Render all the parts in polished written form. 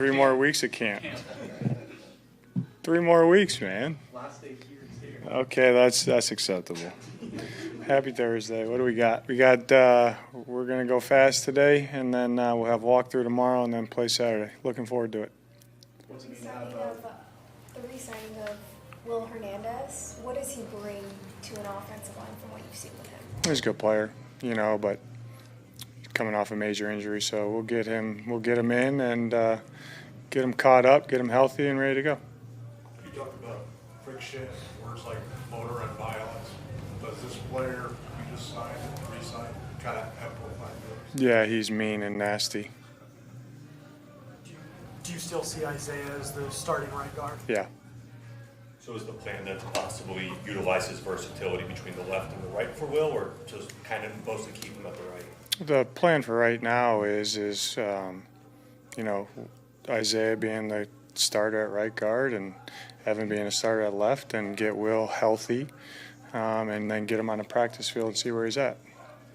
3 more weeks of camp. 3 more weeks, man. Last day here is here. Okay, that's acceptable. Happy Thursday. What do we got? We're going to go fast today, and then we'll have walkthrough tomorrow and then play Saturday. Looking forward to it. What's it mean to The re-signing of Will Hernandez, what does he bring to an offensive line from what you've seen with him? He's a good player, but he's coming off a major injury, so we'll get him in and get him caught up, get him healthy and ready to go. You talk about friction, words like motor and violence. Does this player you just signed and re-signed kind of have both those? Yeah, he's mean and nasty. Do you still see Isaiah as the starting right guard? Yeah. So is the plan then to possibly utilize his versatility between the left and the right for Will, or just kind of mostly keep him at the right? The plan for right now is Isaiah being the starter at right guard and Evan being a starter at left, and get Will healthy, and then get him on the practice field and see where he's at.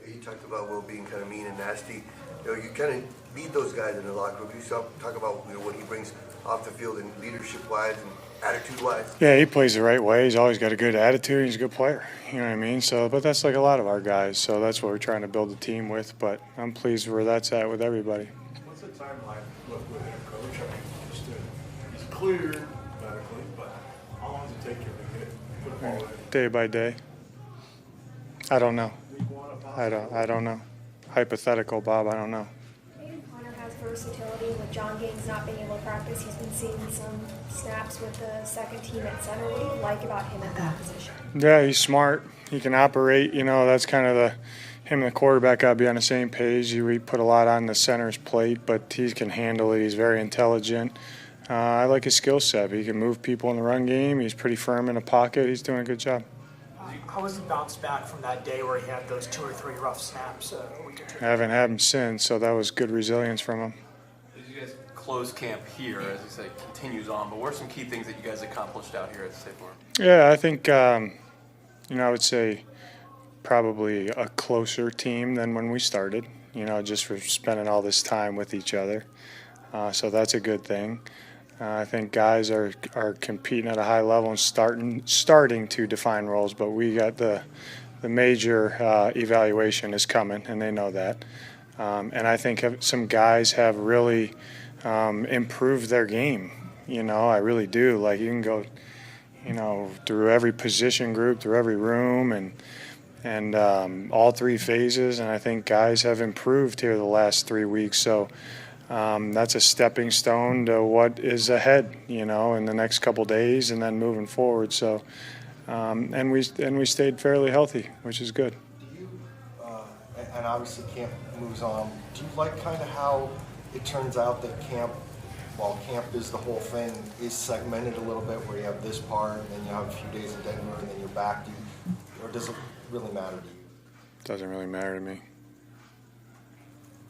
You talked about Will being kind of mean and nasty. You kind of need those guys in the locker room. You talk about what he brings off the field and leadership-wise and attitude-wise. Yeah, he plays the right way. He's always got a good attitude. He's a good player. You know what I mean? So, but that's like a lot of our guys. So that's what we're trying to build a team with. But I'm pleased where that's at with everybody. What's the timeline look with him, Coach? I mean, he's cleared medically, but how long does it take you to get football ready? Day by day. I don't know. Week one of I don't know. Hypothetical, Bob. I don't know. Maybe Connor has versatility with John Gaines not being able to practice. He's been seeing some snaps with the second team at center. What do you like about him at that position? Yeah, he's smart. He can operate. That's kind of him and the quarterback got to be on the same page. We put a lot on the center's plate, but he can handle it. He's very intelligent. I like his skill set. He can move people in the run game. He's pretty firm in the pocket. He's doing a good job. How was he bounced back from that day where he had those 2 or 3 rough snaps a week or two? I haven't had him since, so that was good resilience from him. As you guys close camp here, as you say, continues on, but what are some key things that you guys accomplished out here at the State Farm? Yeah, I think, I would say probably a closer team than when we started, just for spending all this time with each other. So that's a good thing. I think guys are competing at a high level and starting to define roles, but we got the major evaluation is coming, and they know that. And I think some guys have really improved their game. I really do. Like, you can go, through every position group, through every room, and all 3 phases, and I think guys have improved here the last 3 weeks. So. That's a stepping stone to what is ahead, in the next couple days and then moving forward. So, and we stayed fairly healthy, which is good. Do you, and obviously camp moves on, do you like kind of how it turns out that camp, while camp is the whole thing, is segmented a little bit, where you have this part and then you have a few days in Denver and then you're back? Or does it really matter to you? Doesn't really matter to me.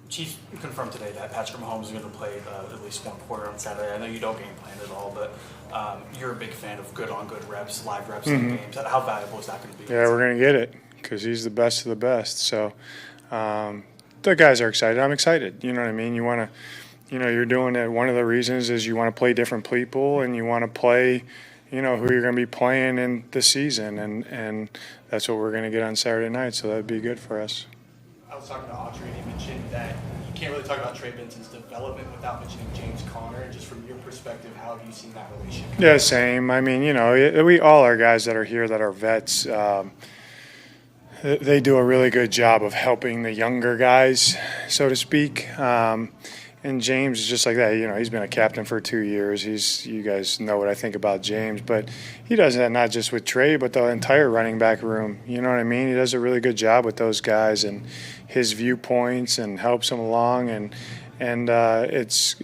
Chiefs confirmed today that Patrick Mahomes is going to play at least one quarter on Saturday. I know you don't game plan at all, but you're a big fan of good-on-good reps, live reps in games. How valuable is that going to be? Yeah, we're going to get it because he's the best of the best. So the guys are excited. I'm excited. You know what I mean? You want to, you're doing it. One of the reasons is you want to play different people and you want to play, who you're going to be playing in the season. And that's what we're going to get on Saturday night. So that'd be good for us. I was talking to Audrey, and he mentioned that you can't really talk about Trey Benson's development without mentioning James Conner. And just from your perspective, how have you seen that relationship? Yeah, same. I mean, we all our guys that are here that are vets, they do a really good job of helping the younger guys, so to speak. And James is just like that. He's been a captain for 2 years. You guys know what I think about James, but he does that not just with Trey, but the entire running back room. You know what I mean? He does a really good job with those guys and his viewpoints and helps them along. And it's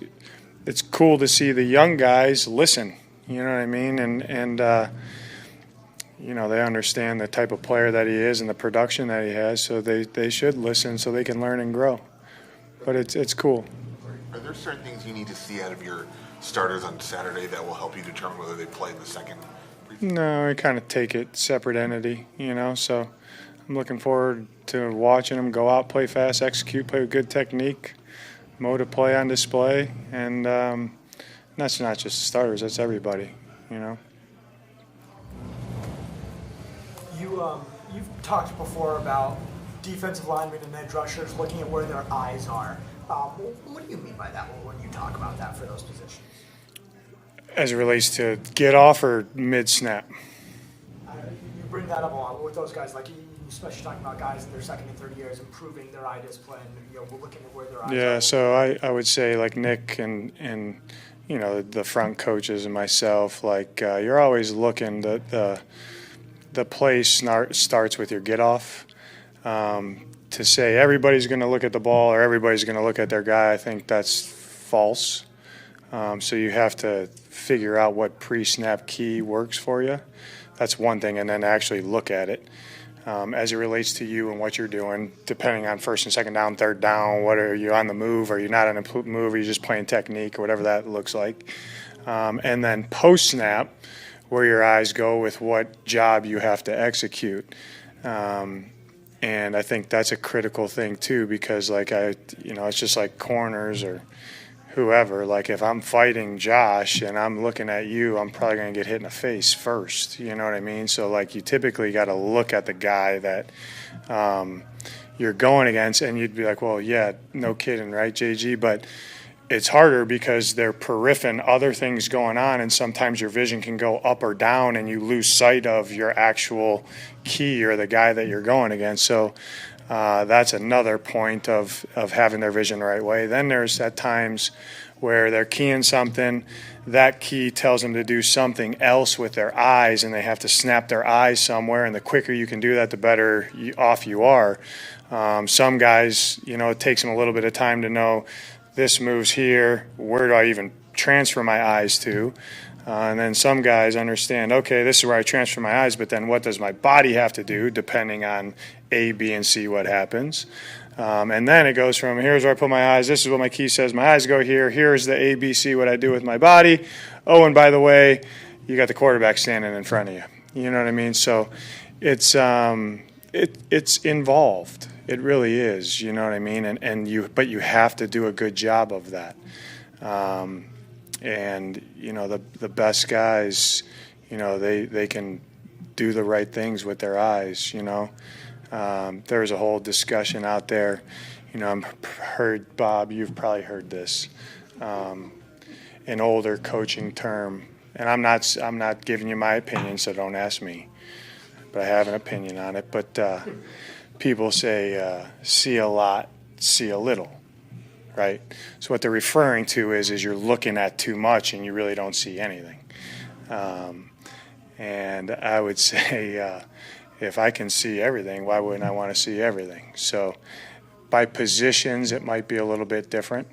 cool to see the young guys listen. You know what I mean? And they understand the type of player that he is and the production that he has, so they should listen so they can learn and grow. But it's cool. Are there certain things you need to see out of your starters on Saturday that will help you determine whether they play in the second? No, I kind of take it separate entity, so I'm looking forward to watching them go out, play fast, execute, play with good technique, mode of play on display, and That's not just the starters, that's everybody, you know. You've talked before about defensive linemen and edge rushers looking at where their eyes are. What do you mean by that when you talk about that for those positions? As it relates to get off or mid-snap? You bring that up a lot with those guys, like especially talking about guys in their second and third years improving their eye discipline. We're looking at where their eyes are. Yeah, so I would say like Nick and you know the front coaches and myself, like you're always looking. The play starts with your get off. To say everybody's going to look at the ball or everybody's going to look at their guy, I think that's false. So you have to figure out what pre-snap key works for you. That's one thing, and then actually look at it. As it relates to you and what you're doing, depending on first and second down, third down, what are you on the move? Are you not on the move? Are you just playing technique or whatever that looks like? And then post-snap, where your eyes go with what job you have to execute. And I think that's a critical thing too, because it's just like corners or whoever. Like if I'm fighting Josh and I'm looking at you, I'm probably going to get hit in the face first. You know what I mean? So like you typically got to look at the guy that you're going against, and you'd be like, well, yeah, no kidding, right, JG? But it's harder because they're peripheral other things going on, and sometimes your vision can go up or down and you lose sight of your actual key or the guy that you're going against. So that's another point of having their vision the right way. Then there's at times where they're keying something, that key tells them to do something else with their eyes, and they have to snap their eyes somewhere, and the quicker you can do that, the better off you are. Some guys, it takes them a little bit of time to know this moves here, where do I even transfer my eyes to? And then some guys understand, okay, this is where I transfer my eyes, but then what does my body have to do depending on A, B, and C, what happens? And then it goes from here's where I put my eyes, this is what my key says, my eyes go here, here's the A, B, C, what I do with my body. Oh, and by the way, you got the quarterback standing in front of you. You know what I mean? So it's involved. It really is, you know what I mean? But you have to do a good job of that. The best guys, they can do the right things with their eyes, There's a whole discussion out there, I've heard, Bob, you've probably heard this, an older coaching term, and I'm not giving you my opinion, so don't ask me, but I have an opinion on it, but people say, see a lot, see a little, right? So what they're referring to is you're looking at too much and you really don't see anything. And I would say if I can see everything, why wouldn't I want to see everything? So by positions, it might be a little bit different.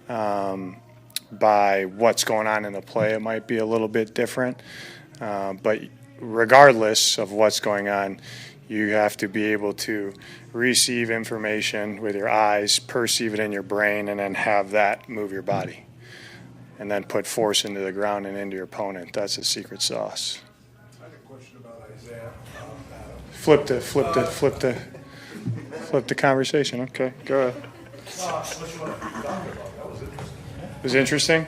By what's going on in the play, it might be a little bit different. But regardless of what's going on, you have to be able to receive information with your eyes, perceive it in your brain, and then have that move your body. And then put force into the ground and into your opponent. That's the secret sauce. I have a question about Isaiah. Flip the conversation. Okay, go ahead. What you want to talk about? That was interesting. It was interesting?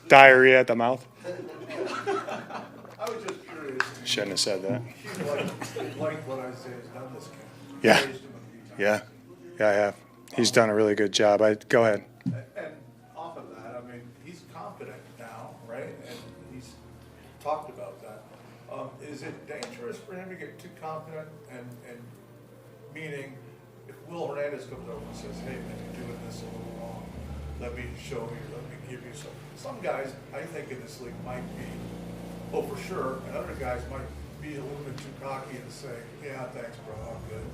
Diarrhea at the mouth? I was just curious. Shouldn't have said that. You like what Isaiah's done this camp. Yeah. Praised him a few times. Yeah, I have. He's done a really good job. Go ahead. And off of that, I mean, he's confident now, right? And he's talked about that. Is it dangerous for him to get too confident? And meaning, if Will Hernandez comes over and says, "Hey, man, you're doing this a little wrong. Let me show you. Let me give you some." Some guys, I think, in this league might be, oh, for sure, and other guys might be a little bit too cocky and say, "Yeah, thanks, bro, I'm good."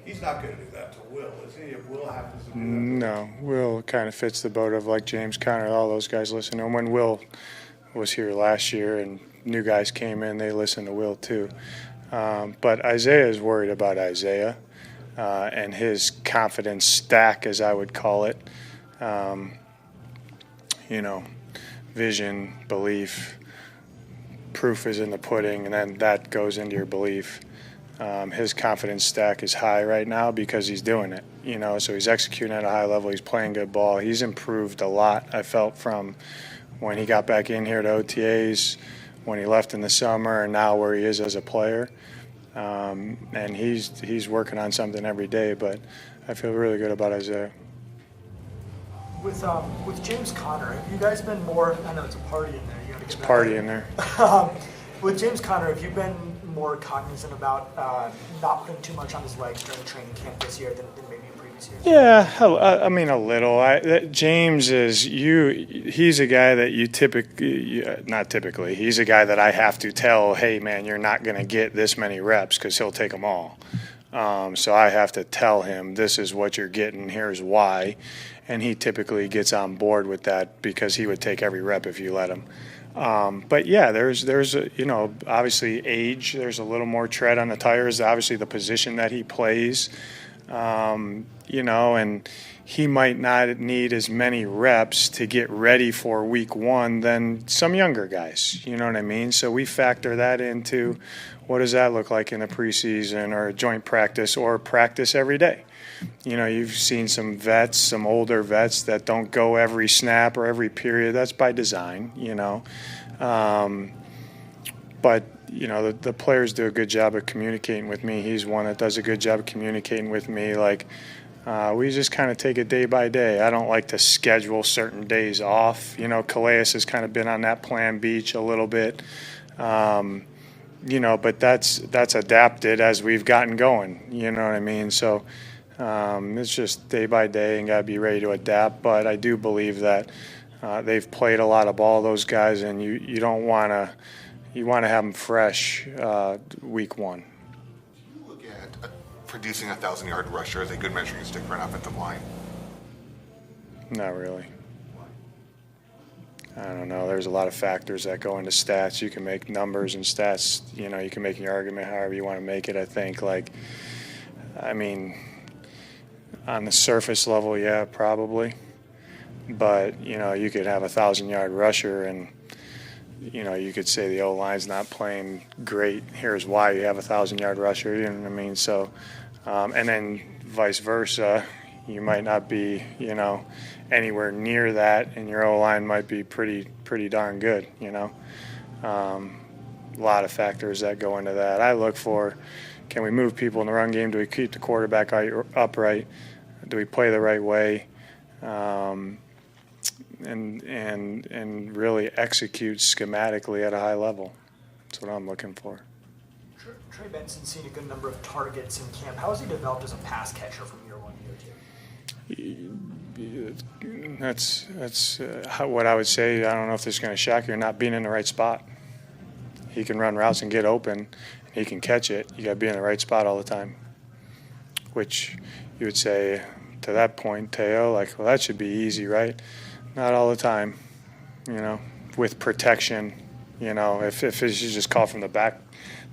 He's not going to do that to Will, is he? If Will happens to do that, No, Will kind of fits the boat of like James Conner, all those guys listen to him. When Will was here last year and new guys came in, they listened to Will too. But Isaiah is worried about Isaiah and his confidence stack, as I would call it. Vision, belief, proof is in the pudding, and then that goes into your belief. his confidence stack is high right now because he's doing it, so he's executing at a high level. He's playing good ball. He's improved a lot, I felt, from when he got back in here to OTAs, when he left in the summer, and now where he is as a player. And he's working on something every day, but I feel really good about Isaiah. With James Conner, have you guys been more? I know it's a party in there. You got to It's get a party in there. With James Conner, have you been more cognizant about not putting too much on his legs during the training camp this year than maybe in previous years? Yeah, I mean a little. James he's a guy that he's a guy that I have to tell, hey man, you're not going to get this many reps because he'll take them all. So I have to tell him, this is what you're getting, here's why. And he typically gets on board with that because he would take every rep if you let him. But yeah, there's obviously age. There's a little more tread on the tires. Obviously, the position that he plays, and he might not need as many reps to get ready for week one than some younger guys. You know what I mean? So we factor that into what does that look like in a preseason or a joint practice or practice every day. You've seen some older vets that don't go every snap or every period. That's by design, But, the players do a good job of communicating with me. He's one that does a good job of communicating with me. We just kind of take it day by day. I don't like to schedule certain days off. Calais has kind of been on that plan beach a little bit. But that's adapted as we've gotten going. You know what I mean? So it's just day by day and got to be ready to adapt. But I do believe that they've played a lot of ball, those guys, and you don't want to – you want to have them fresh week one. You look at producing a 1,000-yard rusher as a good measuring stick for an offensive line? Not really. I don't know. There's a lot of factors that go into stats. You can make numbers and stats. You can make your argument however you want to make it, I think. On the surface level, yeah, probably. But, you could have a 1,000-yard rusher and, you could say the O-line's not playing great. Here's why you have a 1,000-yard rusher, you know what I mean? So, and then vice versa, you might not be, anywhere near that, and your O-line might be pretty darn good, A lot of factors that go into that. I look for, can we move people in the run game? Do we keep the quarterback upright? Do we play the right way? And really execute schematically at a high level. That's what I'm looking for. Trey Benson's seen a good number of targets in camp. How has he developed as a pass catcher from year one to year two? That's what I would say. I don't know if this is going to shock you, not being in the right spot. He can run routes and get open. He can catch it. You got to be in the right spot all the time, which you would say to that point, Teo, well, that should be easy, right? Not all the time, with protection. If it's just call from the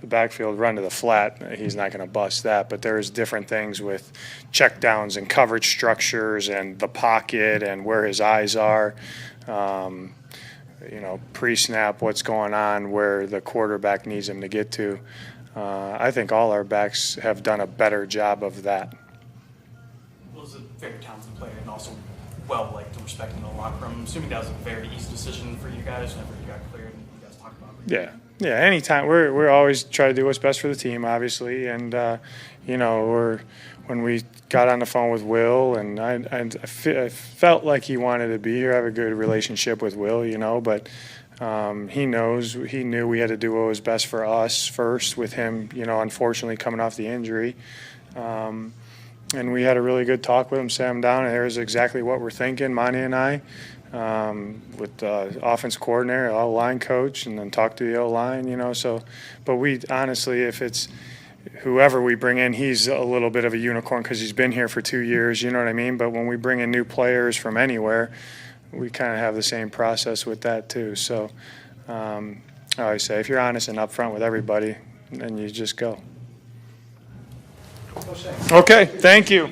backfield, run to the flat, he's not going to bust that. But there's different things with checkdowns and coverage structures and the pocket and where his eyes are. Pre-snap, what's going on, where the quarterback needs him to get to. I think all our backs have done a better job of that. Was a very talented player and also well-liked and respected in the locker room. I'm assuming that was a very easy decision for you guys whenever you got cleared and you guys talked about it. Yeah. Anytime we're always try to do what's best for the team, obviously, and when we got on the phone with Will, and I felt like he wanted to be here. I have a good relationship with Will, but he knew we had to do what was best for us first. With him, unfortunately coming off the injury. And we had a really good talk with him, sat him down, and here's exactly what we're thinking, Monty and I, with the offense coordinator, O-line coach, and then talk to the O-line, So, but we honestly, if it's whoever we bring in, he's a little bit of a unicorn because he's been here for 2 years, you know what I mean? But when we bring in new players from anywhere, we kind of have the same process with that too. So I always say, if you're honest and upfront with everybody, then you just go. Okay, thank you.